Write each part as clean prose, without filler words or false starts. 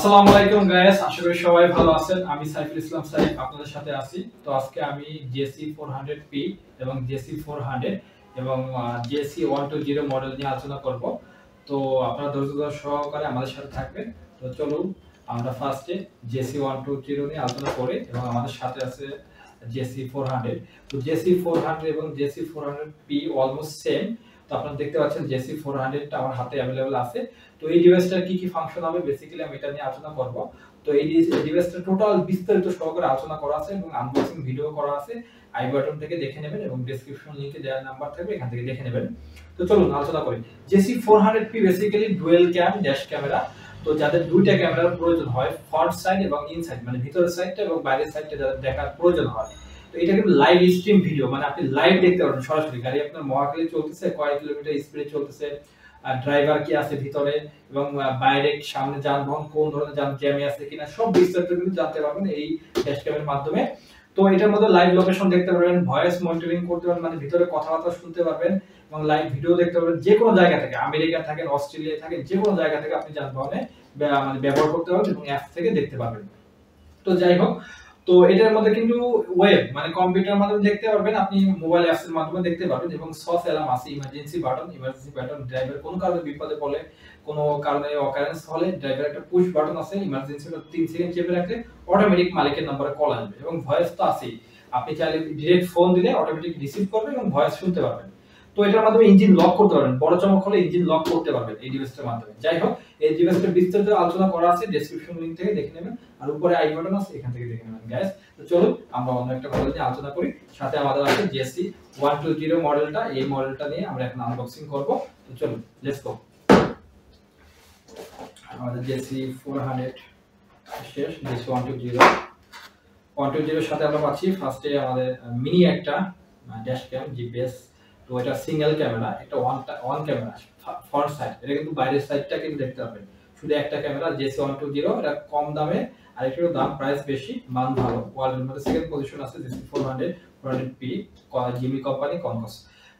আসসালামু আলাইকুম গাইস, আশা করি সবাই ভালো আছেন। আমি সাইফুল ইসলাম সাইফ আপনাদের সাথে আছি। তো আজকে আমি JC400P এবং JC400 এবং JC120 মডেল নিয়ে আলোচনা করব। তো আপনারা ধৈর্য সহকারে আমাদের সাথে থাকবেন। তো চলুন আমরা ফার্স্টে JC120 নিয়ে আলোচনা করি এবং আমাদের সাথে আছে JC400। তো JC400 এবং JC400P অলমোস্ট সেম। তো আপনারা দেখতে পাচ্ছেন JC400 টা আমার হাতে अवेलेबल আছে। তো এই ডিভাইসটার কি কি ফাংশন হবে বেসিক্যালি আমি এটা নিয়ে আলোচনা করব। তো এই ডিভাইসটা টোটাল বিস্তারিত সহকারে আলোচনা করা আছে এবং আনবক্সিং ভিডিও করা আছে। আই বাটন থেকে দেখে নেবেন এবং ডেসক্রিপশন লিংকে দেওয়া নাম্বার থাকবে, এখান থেকে দেখে নেবেন। তো চলুন আলোচনা করি। JC400P বেসিক্যালি ডুয়াল ক্যাম ড্যাশ ক্যামেরা। তো যাদের দুইটা ক্যামেরার প্রয়োজন হয়, ফ্রন্ট সাইড এবং ইনসাইড মানে ভিতরের সাইডটা এবং বাইরের সাইডটা যাদের দেখার প্রয়োজন হয়, তো এটা কিন্তু লাইভ স্ট্রিম ভিডিও, মানে আপনি লাইভ দেখতে পারবেন সরাসরি। গাড়ি আপনার মহাখালী চলতেছে, কয়েক কিলোমিটার স্পিডে চলতেছে, ড্রাইভার কি আছে ভিতরে এবং বাইরে সামনে যানবাহন কোন ধরনের জ্যামে আছে কিনা সব বিস্তারিত কিন্তু জানতে পারবেন এই ড্যাশক্যামের মাধ্যমে। তো এটার মধ্যে লাইভ লোকেশন দেখতে পারবেন, ভয়েস মনিটরিং করতে পারবেন, মানে ভিতরে কথাবার্তা শুনতে পারবেন এবং লাইভ ভিডিও দেখতে পারবেন। যে কোনো জায়গা থেকে, আমেরিকা থাকেন, অস্ট্রেলিয়া থাকেন, যে কোনো জায়গা থেকে আপনি যানবাহনে মানে ব্যবহার করতে পারবেন এবং অ্যাপ থেকে দেখতে পারবেন। তো যাই হোক, তো এটার মধ্যে কিন্তু ওয়েব মানে কম্পিউটারের মাধ্যমে দেখতে পারবেন, আপনি মোবাইল অ্যাপস এর মাধ্যমে দেখতে পারবেন এবং সস অ্যালার্ম আছে, ইমার্জেন্সি বাটন, ড্রাইভার কোন কারণে বিপদে পড়লে, কোনো কারণে অকারেন্স হলে ড্রাইভার একটা পুশ বাটন আছে, ইমার্জেন্সি 3 সেকেন্ড চেপে রাখলে অটোমেটিক মালিকের নম্বরে কল আসবে এবং ভয়েস তো আছেই, আপনি চাইলে ডাইরেক্ট ফোন দিলে অটোমেটিক রিসিভ করবে এবং ভয়েস শুনতে পারবেন। তো এটার মাধ্যমে ইঞ্জিন লক করতে পারবেন, বড় চমক হলে ইঞ্জিন লক করতে পারবেন এই ডিভাইসটার মাধ্যমে। যাই হোক, এই ডিভাইসটার বিস্তারিত আলোচনা করা আছে, ডেসক্রিপশন লিংক থেকে দেখে নেবেন আর উপরে আই বাটন আছে, এখান থেকে দেখে নেবেন গাইস। তো চলুন আমরা অন্য একটা মডেল নিয়ে আলোচনা করি। সাথে আমাদের আছে JC120 মডেলটা, এই মডেলটা নিয়ে আমরা এখন আনবক্সিং করব। তো চলুন লেটস গো। আমাদের JC400 শেষ, JC120 এর সাথে আমরা পাচ্ছি ফার্স্টে আমাদের মিনি একটা ড্যাশ ক্যাম জিপিএস। তো এটা সিঙ্গেল ক্যামেরা, একটা ওয়ান ক্যামেরা ফ্রন্ট সাইড, এটা কিন্তু বাইরের সাইডটা কিন্তু দেখতে পাবেন। শুধু একটা ক্যামেরা JC120, এটা কম দামে আর একটু দাম প্রাইস বেশি, মান ভালো। ওয়ার্ল্ডের মধ্যে সেকেন্ড পজিশন আছে JC400P জিমি কোম্পানি কনকস।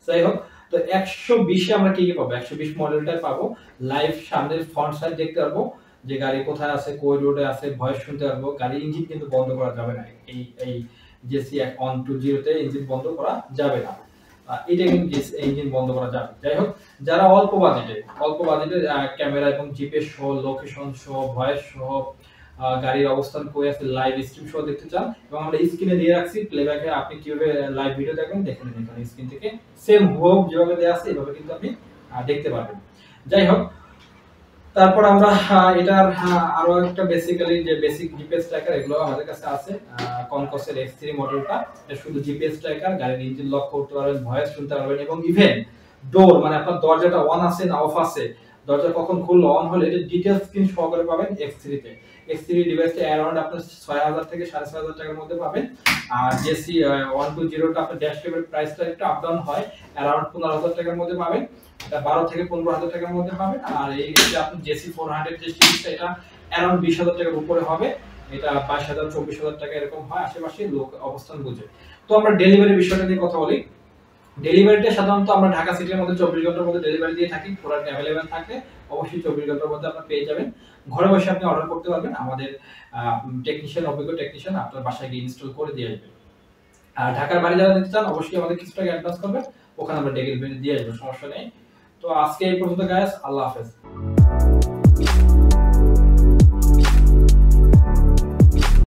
যাই হোক, তো 120 এ আমরা কি কি পাবো? 120 মডেলটাই পাবো লাইভ সামনের ফ্রন্ট সাইড দেখতে পারবো, যে গাড়ি কোথায় আছে, কোই রোডে আছে, ভয়েস শুনতে পারবো। গাড়ির ইঞ্জিন কিন্তু বন্ধ করা যাবে না, এই JC120 তে ইঞ্জিন বন্ধ করা যাবে না, এটা কিন্তু ইঞ্জিন বন্ধ করা যাবে। যাই হোক, যারা অল্প বাজেটে ক্যামেরা এবং জিপিএস সহ, লোকেশন সহ, ভয়েস সহ, গাড়ির অবস্থান কই আছে, লাইভ স্ট্রিম সহ দেখতে চান, এবং আমরা স্ক্রিনে দিয়ে রাখছি প্লেব্যাকে, আপনি কিভাবে লাইভ ভিডিও দেখবেন দেখে নিন এখানে স্ক্রিন থেকে, সেম হুবহু যেভাবে দেয়া আছে এভাবে কিন্তু আপনি দেখতে পারবেন। যাই হোক, তারপর আমরা এটার আরো একটা বেসিক্যালি যে বেসিক জিপিএস ট্র্যাকার, এগুলো আমাদের কাছে আছে। কনকসের X3 মডেলটা, এটা শুধু জিপিএস ট্র্যাকার, গাড়ির ইঞ্জিন লক করতে পারবেন, ভয়েস শুনতে পারবেন এবং ইভেন ডোর মানে আপনার দরজাটা অন আছে না অফ আছে, দরজা কখন খুললো অন হলো, এটা ডিটেইলস স্ক্রিন সহকারে পাবেন X3 তে। X3 ডিভাইসটা অ্যারাউন্ড আপনার 6000 থেকে 6500 টাকার মধ্যে পাবেন। আর JC120 টা আপনার ড্যাশক্যামের প্রাইসটা একটু আপ ডাউন হয়, অ্যারাউন্ড 15000 টাকার মধ্যে পাবেন, এটা 12 থেকে 15000 টাকার মধ্যে পাবেন। আর এই যে আপনি JC400 যে সিরিজটা, এটা অ্যারাউন্ড 20000 টাকার উপরে হবে, এটা 22000 24000 টাকা এরকম হয় আশেপাশে লোক অবস্থান বুঝে। তো আমরা ডেলিভারি বিষয়টা নিয়ে কথা বলি। ডেলিভারিটা সাধারণত আমরা ঢাকা সিটির মধ্যে 24 ঘন্টার মধ্যে ডেলিভারি দিয়ে থাকি। প্রোডাক্ট अवेलेबल থাকলে অবশ্যই 24 ঘন্টার মধ্যে আপনি পেয়ে যাবেন। ঘরে বসে আপনি অর্ডার করতে পারবেন, আমাদের অভিজ্ঞ টেকনিশিয়ান আপনার বাসায় গিয়ে ইনস্টল করে দিয়ে আসবে। আর ঢাকার বাইরে যারা নিতে চান অবশ্যই আমাদের কিছু টাকা অ্যাডভান্স করবেন, ওখানে আমরা ডেলিভারি দিয়ে আসবো, সমস্যা নেই। তো আজকে এই পর্যন্ত গাইস, আল্লাহ হাফেজ।